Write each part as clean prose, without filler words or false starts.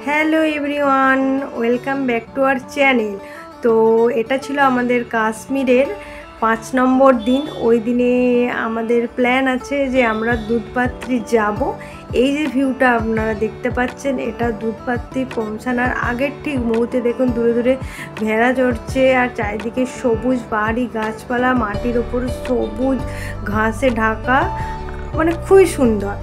Hello everyone, welcome back to our channel. তো এটা ছিল আমাদের কাশ্মীরের 5 নম্বর দিন। ওই দিনে আমাদের প্ল্যান আছে যে আমরা দুধপাত্রি যাব। এই যে ভিউটা আপনারা দেখতে পাচ্ছেন, এটা দুধপাত্রি পৌঁছানোর আগের ঠিক মুহূর্তে দেখুন দূরে দূরে ভেড়া চড়ছে আর চারিদিকে সবুজ পাহাড়ি গাছপালা, মাটির ওপর সবুজ ঘাসে ঢাকা, মানে খুবই সুন্দর।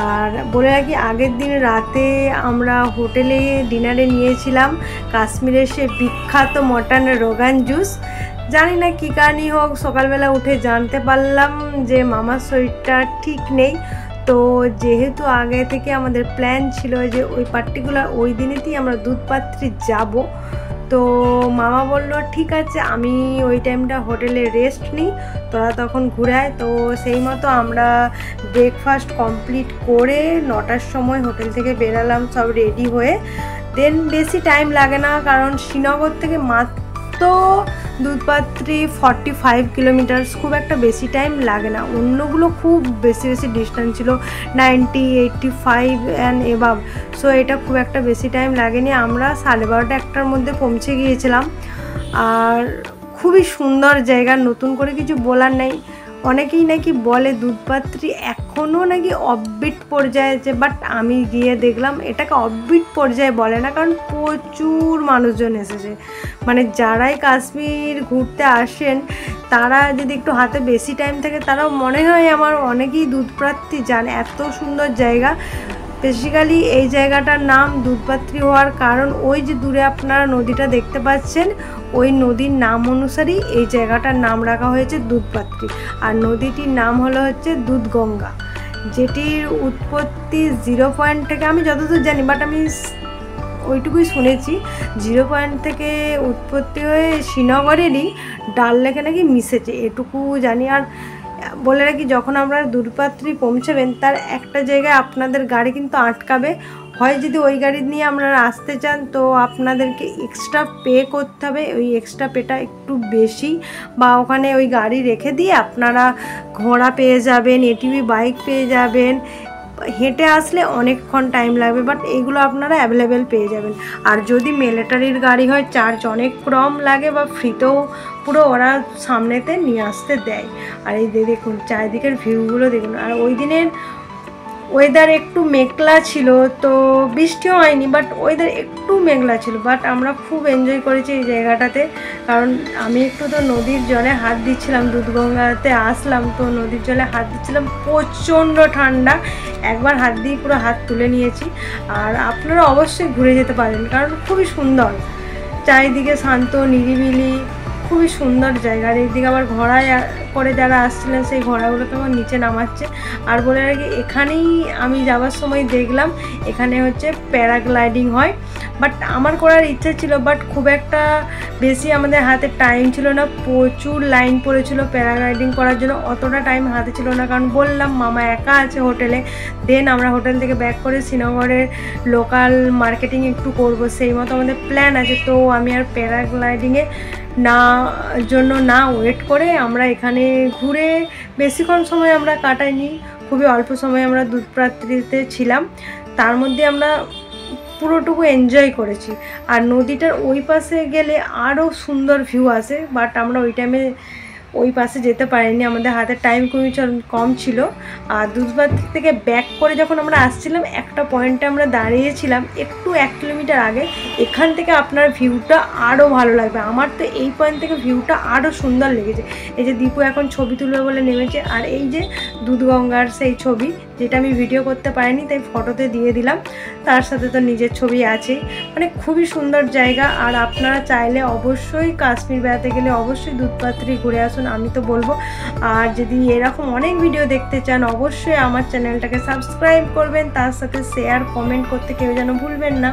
আর বলে রাখি, আগের দিন রাতে আমরা হোটেলে ডিনারে নিয়েছিলাম কাশ্মীরের সে বিখ্যাত মটন রোগান জুস। জানি না কী কারণে হোক, সকালবেলা উঠে জানতে পারলাম যে মামার শরীরটা ঠিক নেই। তো যেহেতু আগে থেকে আমাদের প্ল্যান ছিল যে ওই পার্টিকুলার ওই দিনেতেই আমরা দুধপাত্রি যাব, তো মামা বলল ঠিক আছে, আমি ওই টাইমটা হোটেলে রেস্ট নিই, তোরা তখন ঘুরে আয়। তো সেই মতো আমরা ব্রেকফাস্ট কমপ্লিট করে 9টার সময় হোটেল থেকে বেরালাম, সব রেডি হয়ে। দেন বেশি টাইম লাগে না, কারণ শ্রীনগর থেকে মাত্র দুধপাত্রি 45 কিলোমিটার্স, খুব একটা বেশি টাইম লাগে না। অন্যগুলো খুব বেশি ডিস্টেন্স ছিল, 90, 85 অ্যান্ড এবাভ। সো এটা খুব একটা বেশি টাইম লাগেনি। আমরা 12:30 1টার মধ্যে পৌঁছে গিয়েছিলাম। আর খুবই সুন্দর জায়গা, নতুন করে কিছু বলার নেই। অনেকেই নাকি বলে দুধপাত্রি এখনও নাকি অফবিট পর্যায়ে আছে, বাট আমি গিয়ে দেখলাম এটাকে অফবিট পর্যায়ে বলে না, কারণ প্রচুর মানুষজন এসেছে। মানে যারাই কাশ্মীর ঘুরতে আসেন, তারা যদি একটু হাতে বেশি টাইম থাকে, তারাও মনে হয় আমার অনেকেই দুধপাত্রি যান। এত সুন্দর জায়গা। বেসিক্যালি এই জায়গাটার নাম দুধপাত্রি হওয়ার কারণ, ওই যে দূরে আপনারা নদীটা দেখতে পাচ্ছেন, ওই নদীর নাম অনুসারেই এই জায়গাটার নাম রাখা হয়েছে দুধপাত্রি। আর নদীটির নাম হচ্ছে দুধগঙ্গা, যেটির উৎপত্তি 0 পয়েন্ট থেকে, আমি যতদূর জানি, বাট আমি ওইটুকুই শুনেছি, 0 পয়েন্ট থেকে উৎপত্তি হয়ে শ্রীনগরেরই ডাল লেকে নাকি মিশেছে, এটুকু জানি। আর বলে রাখি, যখন আপনারা দুধপাত্রি পৌঁছাবেন, তার একটা জায়গায় আপনাদের গাড়ি কিন্তু আটকাবে। হয় যদি ওই গাড়ি নিয়ে আপনারা আসতে চান, তো আপনাদেরকে এক্সট্রা পে করতে হবে। ওই এক্সট্রা পেটা একটু বেশি, বা ওখানে ওই গাড়ি রেখে দিয়ে আপনারা ঘোড়া পেয়ে যাবেন, এটিভি বাইক পেয়ে যাবেন। হেঁটে আসলে অনেকক্ষণ টাইম লাগবে, বাট এইগুলো আপনারা অ্যাভেলেবেল পেয়ে যাবেন। আর যদি মিলিটারির গাড়ি হয়, চার্জ অনেক কম লাগে, বা ফ্রিতেও পুরো ওরা সামনেতে নিয়ে আসতে দেয়। আর এই দেখুন চারিদিকের ভিউগুলো দেখুন। আর ওই দিনের ওয়েদার একটু মেঘলা ছিল, তো বৃষ্টিও হয়নি, বাট ওয়েদার একটু মেঘলা ছিল। বাট আমরা খুব এনজয় করেছি এই জায়গাটাতে, কারণ আমি একটু তো নদীর জলে হাত দিচ্ছিলাম। দুধগঙ্গাতে আসলাম তো নদীর জলে হাত দিচ্ছিলাম, প্রচণ্ড ঠান্ডা। একবার হাত দিয়ে পুরো হাত তুলে নিয়েছি। আর আপনারা অবশ্যই ঘুরে যেতে পারেন, কারণ খুবই সুন্দর, চারিদিকে শান্ত নিরিবিলি, খুবই সুন্দর জায়গা। আর এইদিকে আবার ঘোড়ায় করে যারা আসছিলেন, সেই ঘোড়াগুলোকে আমার নিচে নামাচ্ছে। আর বলে রাখি, এখানেই আমি যাওয়ার সময় দেখলাম এখানে প্যারাগ্লাইডিং হয়। বাট আমার করার ইচ্ছা ছিল, বাট খুব একটা বেশি আমাদের হাতে টাইম ছিল না। প্রচুর লাইন পড়েছিল প্যারাগ্লাইডিং করার জন্য, অতটা টাইম হাতে ছিল না, কারণ বললাম মামা একা আছে হোটেলে। দেন আমরা হোটেল থেকে ব্যাক করে শ্রীনগরের লোকাল মার্কেটিং একটু করব, সেই মতো আমাদের প্ল্যান আছে। তো আমি আর প্যারাগ্লাইডিংয়ে জন্য ওয়েট করে আমরা এখানে ঘুরে বেশিক্ষণ সময় আমরা কাটাইনি, খুবই অল্প সময় আমরা দুধপাত্রিতে ছিলাম। তার মধ্যে আমরা পুরোটুকু এনজয় করেছি। আর নদীটার ওই পাশে গেলে আরও সুন্দর ভিউ আসে, বাট আমরা ওই টাইমে ওই পাশে যেতে পারিনি, আমাদের হাতে টাইম কম ছিল। আর দুধপাত্রি থেকে ব্যাক করে যখন আমরা আসছিলাম, একটা পয়েন্টে আমরা দাঁড়িয়েছিলাম একটু 1 কিলোমিটার আগে। এখান থেকে আপনার ভিউটা আরও ভালো লাগবে। আমার তো এই পয়েন্ট থেকে ভিউটা আরও সুন্দর লেগেছে। এই যে দীপু এখন ছবি তুলবে বলে নেমেছে, আর এই যে দুধগঙ্গার সেই ছবি, যেটা আমি ভিডিও করতে পারিনি, তাই ফটোতে দিয়ে দিলাম। তার সাথে তো নিজের ছবি আছে। মানে খুবই সুন্দর জায়গা। আর আপনারা চাইলে অবশ্যই কাশ্মীর বেড়াতে গেলে অবশ্যই দুধপাত্রি ঘুরে আসুন, আমি তো বলবো। আর যদি এরকম অনেক ভিডিও দেখতে চান, অবশ্যই আমার চ্যানেলটাকে সাবস্ক্রাইব করবেন, তার সাথে শেয়ার কমেন্ট করতে কেউ যেন ভুলবেন না।